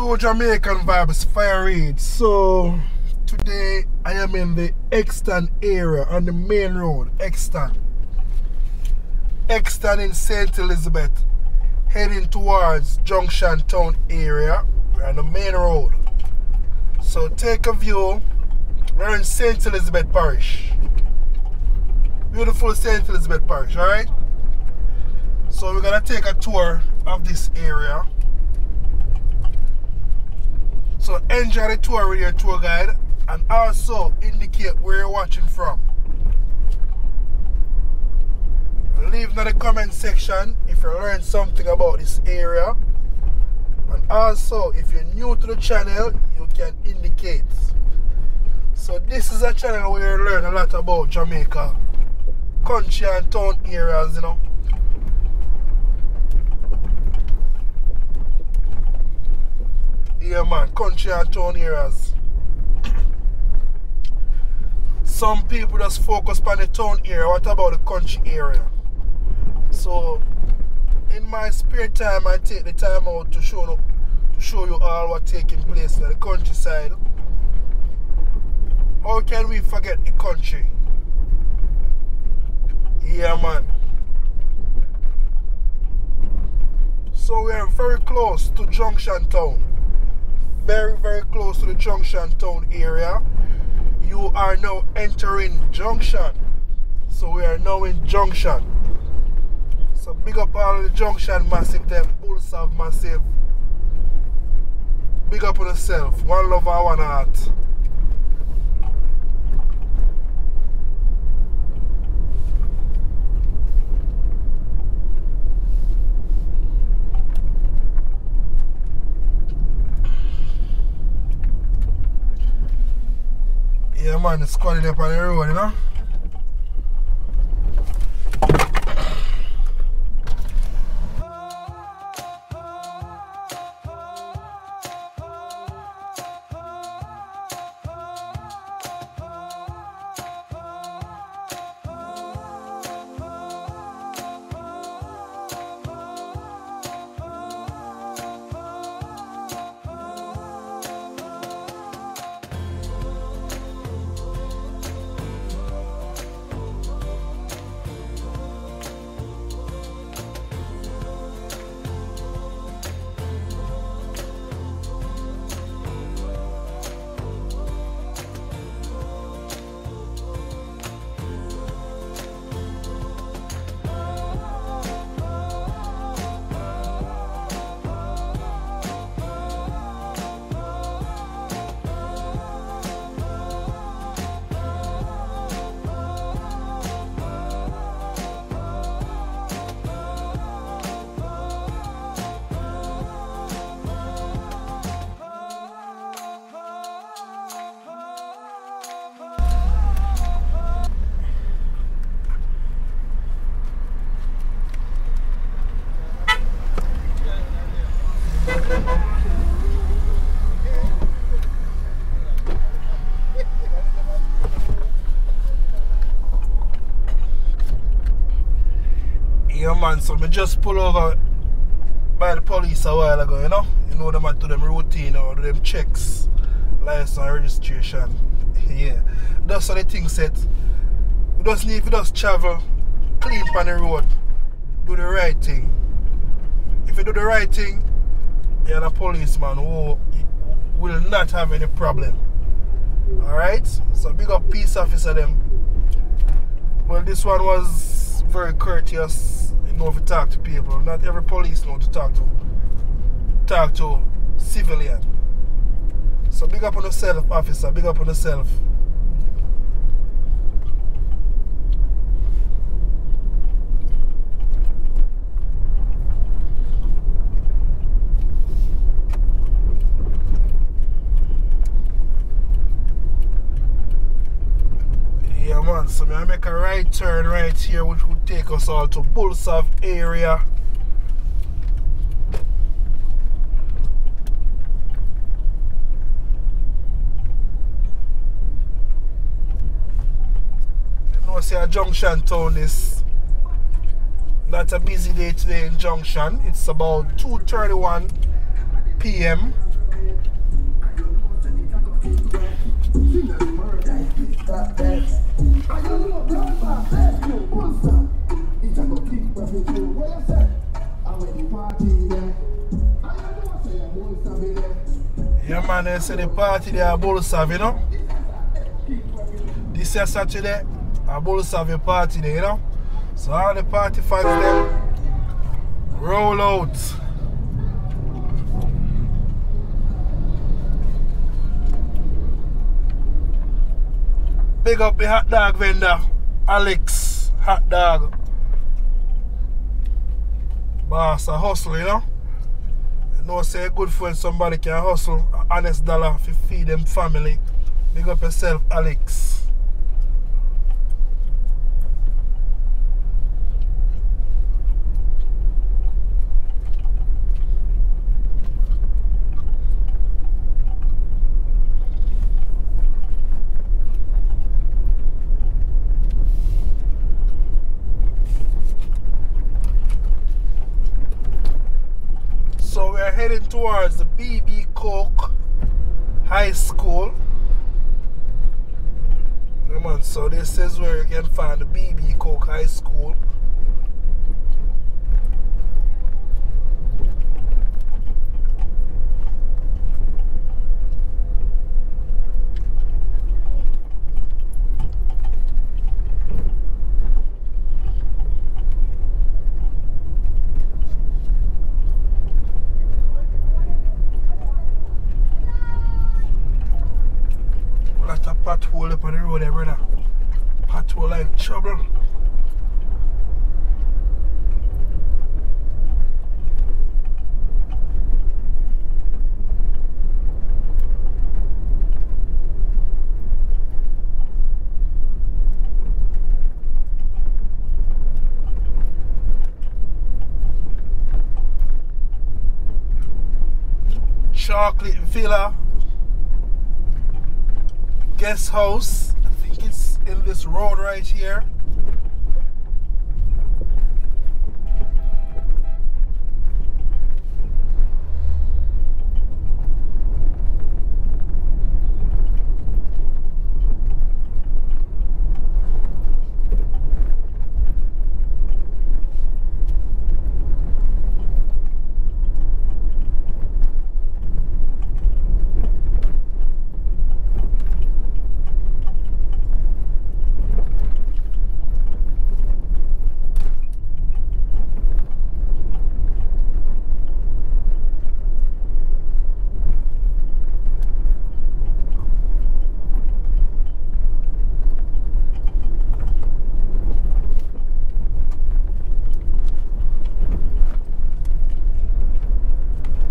True Jamaican Vibes, Fire Reid. So today I am in the Exton area on the main road, Exton. Exton in St. Elizabet, heading towards Junction Town area. We're on the main road. So take a view. We're in St. Elizabet Parish. Beautiful St. Elizabet Parish, alright? So we're gonna take a tour of this area. So enjoy the tour with your tour guide and also indicate where you're watching from. Leave in the comment section if you learned something about this area. And also if you're new to the channel, you can indicate. So this is a channel where you learn a lot about Jamaica, country and town areas, you know. Yeah man, country and town areas. Some people just focus on the town area. What about the country area? So in my spare time I take the time out to show you all what's taking place in the countryside. How can we forget the country? Yeah man. So we are very close to Junction Town. Very, very close to the Junction Town area. You are now entering Junction. So we are now in Junction. So big up all the Junction massive, them Bulls of massive. Big up on yourself. One love and one heart. Yeah man, it's squatting up on the road, you know. Yeah man, so me just pull over by the police a while ago, you know. You know them to do them routine or do them checks, license and registration. Yeah. That's how the thing set. We just need to just travel clean on the road. Do the right thing. If you do the right thing, you're a policeman who will not have any problem. Alright? So big up peace officer them. Well, this one was very courteous. You know, if you talk to people. Not every police know to talk to civilian. So big up on yourself, officer. Big up on yourself. Yeah man, so I make a right turn right here which would take us all to Bulls area. You know, say a Junction Town is not a busy day today in Junction. It's about 2:31 p.m. Yeah, man, they say the party there at Bolsav, you know. This year Saturday, at Bolsav party there, you know. So all the party fans them roll out. Big up the hot dog vendor, Alex Hot Dog. Boss a hustle, you know. You know, say good for when somebody can hustle an honest dollar to feed them family. Big up yourself, Alex. So we are heading towards the BB Coke High School. Come on, so this is where you can find the BB Coke High School. Pothole up on the road there, brother. Pothole like trouble. Chocolate Villa Guest house. I think it's in this road right here.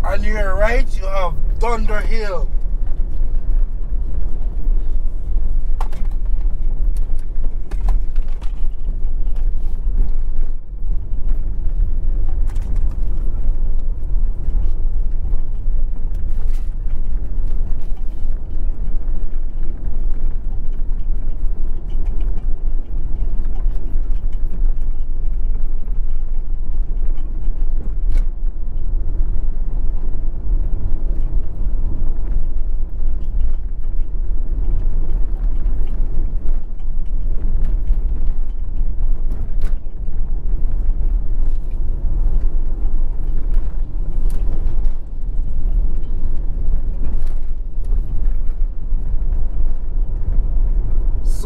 On your right, you have Thunder Hill.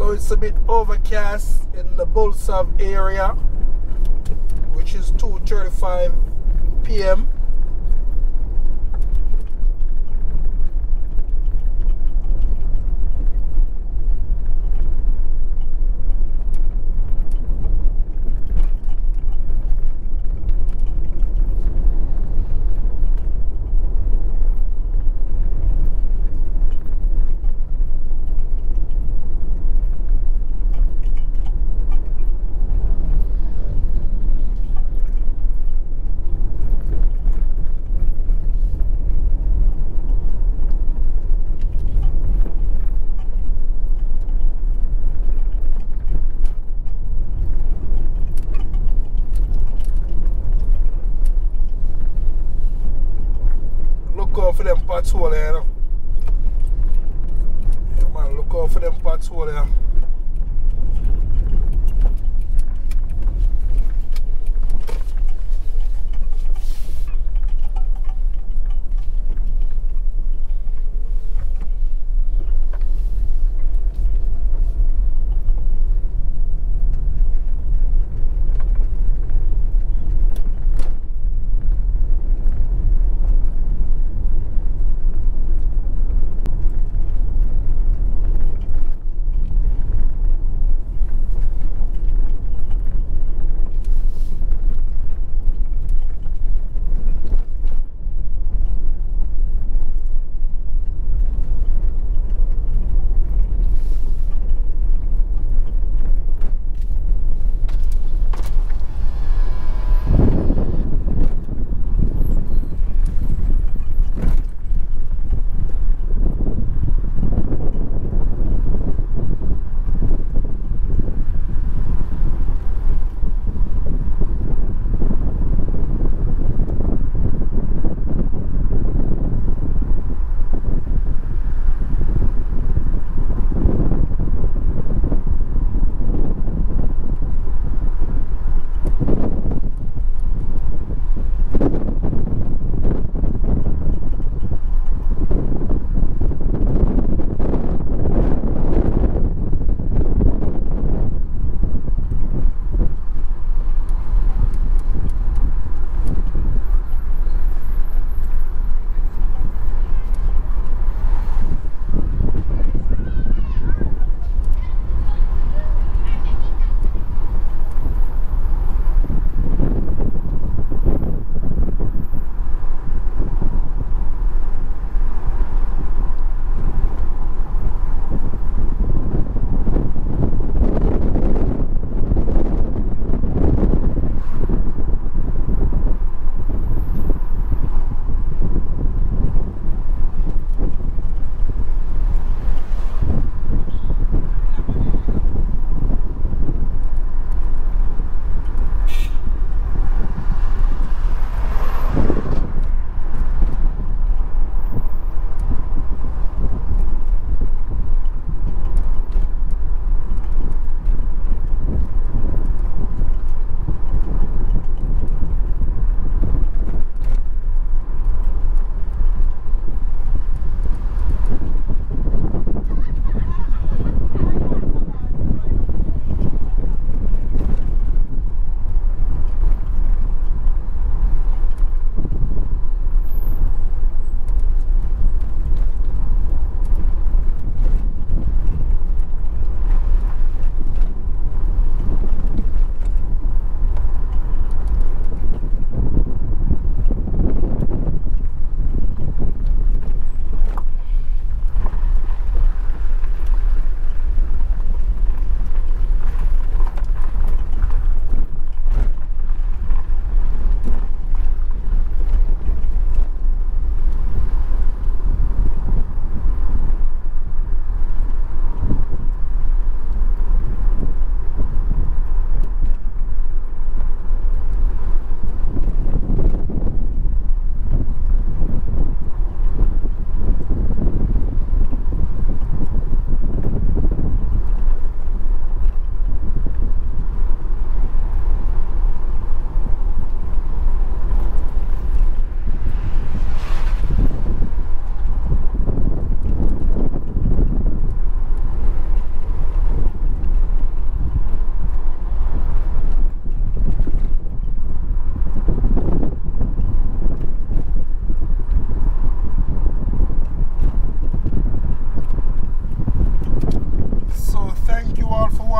So it's a bit overcast in the Bolsav area, which is 2:35 p.m. for them patrol here, you know. Yeah, man, look out for them patrol here.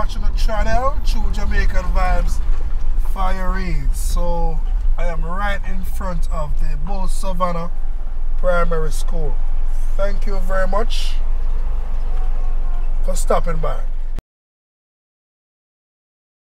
watching the channel, True Jamaican Vibes, Fire Reid. So I am right in front of the both Savanna Primary School. Thank you very much for stopping by.